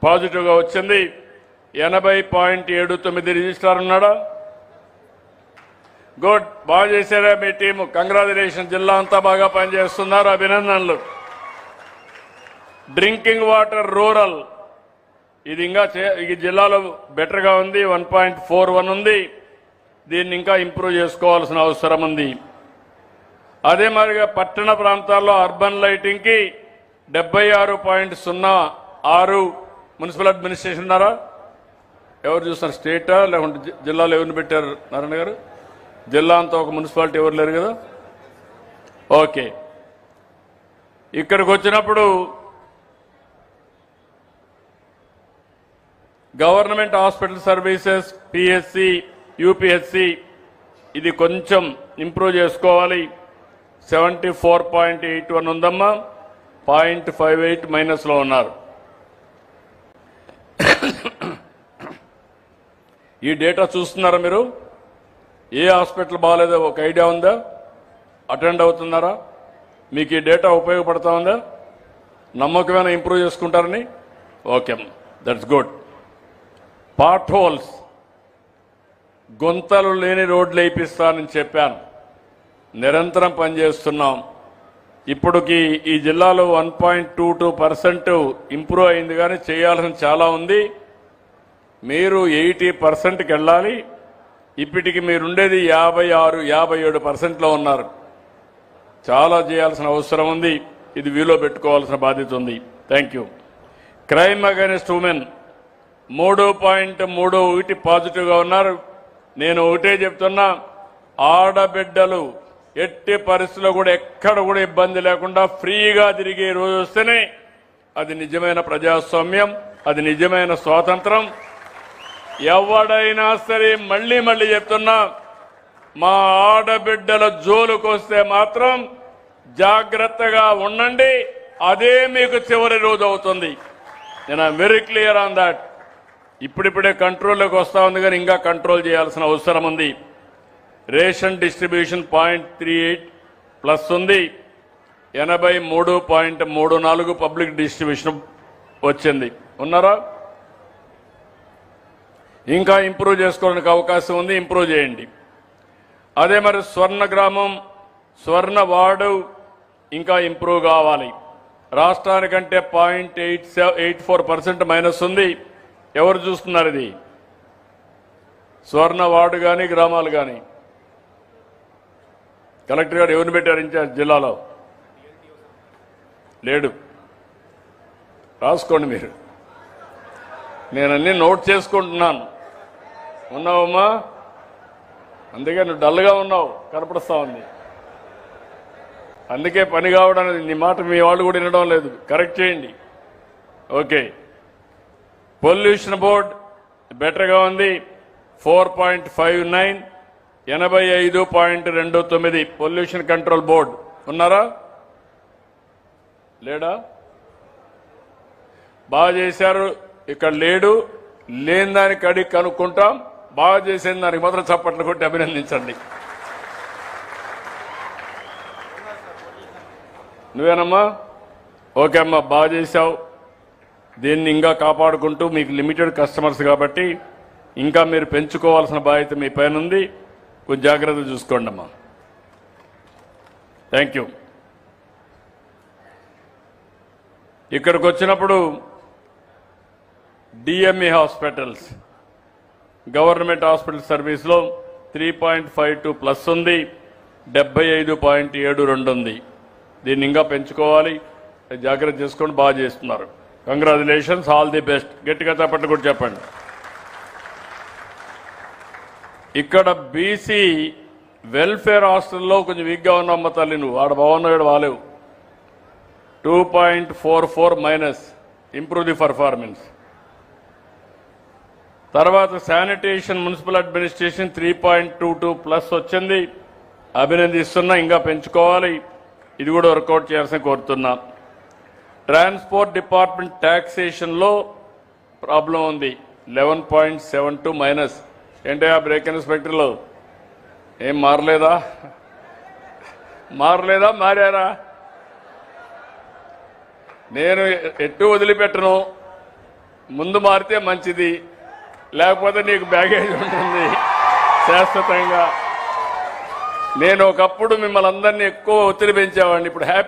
పాజిటివ్గా వచ్చింది. 80.79 రిజిస్ట్రార్ ఉన్నాడా? గుడ్, బాగా చేశారా మీ టీము. కంగ్రాచులేషన్, జిల్లా అంతా బాగా పనిచేస్తున్నారు, అభినందనలు. డ్రింకింగ్ వాటర్ రూరల్ ఇది ఇంకా ఈ జిల్లాలో బెటర్గా ఉంది, 1.41 ఉంది. దీన్ని ఇంకా ఇంప్రూవ్ చేసుకోవాల్సిన అవసరం ఉంది. అదే మాదిరిగా పట్టణ ప్రాంతాల్లో అర్బన్ లైటింగ్కి 76.06 మున్సిపల్ అడ్మినిస్ట్రేషన్ ఉన్నారా? ఎవరు చూస్తున్నారు? స్టేటా లేకుంటే జిల్లాలో ఎవరిని పెట్టారు నారాయణ గారు? జిల్లా అంతా ఒక మున్సిపాలిటీ ఎవరు లేరు కదా? ఓకే, ఇక్కడికి వచ్చినప్పుడు government hospital services, PHC, UPHC ఇది కొంచెం ఇంప్రూవ్ చేసుకోవాలి. 74.81 ఉందమ్మా, 0.58 మైనస్లో ఉన్నారు. ఈ డేటా చూస్తున్నారా మీరు? ఏ హాస్పిటల్ బాగాలేదో ఒక ఐడియా ఉందా? అటెండ్ అవుతున్నారా? మీకు ఈ డేటా ఉపయోగపడతా ఉందా? నమ్మకమైన ఇంప్రూవ్ చేసుకుంటారని? Okay, that's good. Potholes, గుంతలు లేని రోడ్లు వేయిస్తానని చెప్పాను, నిరంతరం పనిచేస్తున్నాం. ఇప్పటికి ఈ జిల్లాలో 1.22% ఇంప్రూవ్ అయింది, కానీ చేయాల్సిన చాలా ఉంది. మీరు 80%కి వెళ్ళాలి. ఇప్పటికి మీరుండేది 56-57%లో ఉన్నారు. చాలా చేయాల్సిన అవసరం ఉంది. ఇది వీలో పెట్టుకోవాల్సిన బాధ్యత ఉంది. Thank you. Crime against women 3.31 పాజిటివ్గా ఉన్నారు. నేను ఒకటే చెప్తున్నా, ఆడబిడ్డలు ఎట్టి పరిస్థితుల్లో కూడా ఎక్కడ కూడా ఇబ్బంది లేకుండా ఫ్రీగా తిరిగే రోజు వస్తేనే అది నిజమైన ప్రజాస్వామ్యం, అది నిజమైన స్వాతంత్రం. ఎవడైనా సరే మళ్ళీ మళ్ళీ చెప్తున్నా, మా ఆడబిడ్డల జోలుకు వస్తే మాత్రం జాగ్రత్తగా ఉండండి, అదే మీకు చివరి రోజు అవుతుంది. నేను వెరీ క్లియర్ ఆన్ దాట్. ఇప్పుడిప్పుడే కంట్రోల్లోకి వస్తా ఉంది, కానీ ఇంకా కంట్రోల్ చేయాల్సిన అవసరం ఉంది. రేషన్ డిస్ట్రిబ్యూషన్ 0.38 ప్లస్ ఉంది. 83.34 పబ్లిక్ డిస్ట్రిబ్యూషన్ వచ్చింది. ఉన్నారా? ఇంకా ఇంప్రూవ్ చేసుకోవడానికి అవకాశం ఉంది, ఇంప్రూవ్ చేయండి. అదే మరి స్వర్ణ గ్రామం, స్వర్ణ వార్డు ఇంకా ఇంప్రూవ్ కావాలి. రాష్ట్రానికంటే 0.84% మైనస్ ఉంది. ఎవరు చూస్తున్నారు ఇది? స్వర్ణ వార్డు కానీ గ్రామాలు కానీ. కలెక్టర్ గారు ఎవరిని పెట్టారు ఇన్ఛార్జ్ జిల్లాలో? లేడు, రాసుకోండి మీరు. నేను అన్ని నోట్ చేసుకుంటున్నాను. ఉన్నావమ్మా? అందుకే నువ్వు డల్గా ఉన్నావు, కనపడుస్తా ఉంది. అందుకే పని కావడానికి నీ మాట మీ వాళ్ళు కూడా వినడం లేదు. కరెక్ట్ చేయండి. ఓకే, పొల్యూషన్ బోర్డ్ బెటర్గా ఉంది, 4.59, 85.29 పొల్యూషన్ కంట్రోల్ బోర్డ్. ఉన్నారా? లేడా? బాగా చేశారు. ఇక్కడ లేడు, లేని దానికి అడిగి కనుక్కుంటాం. బాగా చేసిన దానికి మాత్రం చప్పట్లు కొట్టి అభినందించండి. నువ్వేనమ్మా? ఓకే అమ్మా, బాగా చేశావు. దీన్ని ఇంకా కాపాడుకుంటూ, మీకు లిమిటెడ్ కస్టమర్స్ కాబట్టి ఇంకా మీరు పెంచుకోవాల్సిన బాధ్యత మీ పైన ఉంది. కొంచెం జాగ్రత్త చూసుకోండి అమ్మా. Thank you. ఇక్కడికి వచ్చినప్పుడు డిఎంఈ హాస్పిటల్స్, గవర్నమెంట్ హాస్పిటల్ సర్వీస్లో 3.52 ప్లస్ ఉంది, 75.72 ఉంది. దీన్ని ఇంకా పెంచుకోవాలి, జాగ్రత్త చేసుకోండి. బాగా చేస్తున్నారు. Congratulations, all the best. గట్టిగా చప్పట్లు కూడా చెప్పండి. ఇక్కడ బీసీ వెల్ఫేర్ హాస్టల్లో కొంచెం వీక్గా ఉన్నామ్మ తల్లి. నువ్వు ఆడ బాగున్నాడు, వాలేవు. 2.44 మైనస్, ఇంప్రూవ్ ది పర్ఫార్మెన్స్. తర్వాత శానిటేషన్ మున్సిపల్ అడ్మినిస్ట్రేషన్ 3.22 ప్లస్ వచ్చింది, అభినందిస్తున్నా. ఇంకా పెంచుకోవాలి, ఇది కూడా వర్కౌట్ చేయాల్సిన కోరుతున్నా. ట్రాన్స్పోర్ట్ డిపార్ట్మెంట్ ట్యాక్సేషన్లో ప్రాబ్లం ఉంది, 11.72 మైనస్. ఏంటి ఆ బ్రేక్ ఇన్స్పెక్టర్లో ఏం మారలేదా? మారారా? నేను ఎటు వదిలిపెట్టను. ముందు మారితే మంచిది, లేకపోతే నీకు బ్యాగేజ్ ఉంటుంది శాశ్వతంగా. నేను ఒకప్పుడు మిమ్మల్ని అందరినీ ఎక్కువ ఒత్తిడి పెంచేవాడిని, ఇప్పుడు హ్యాపీ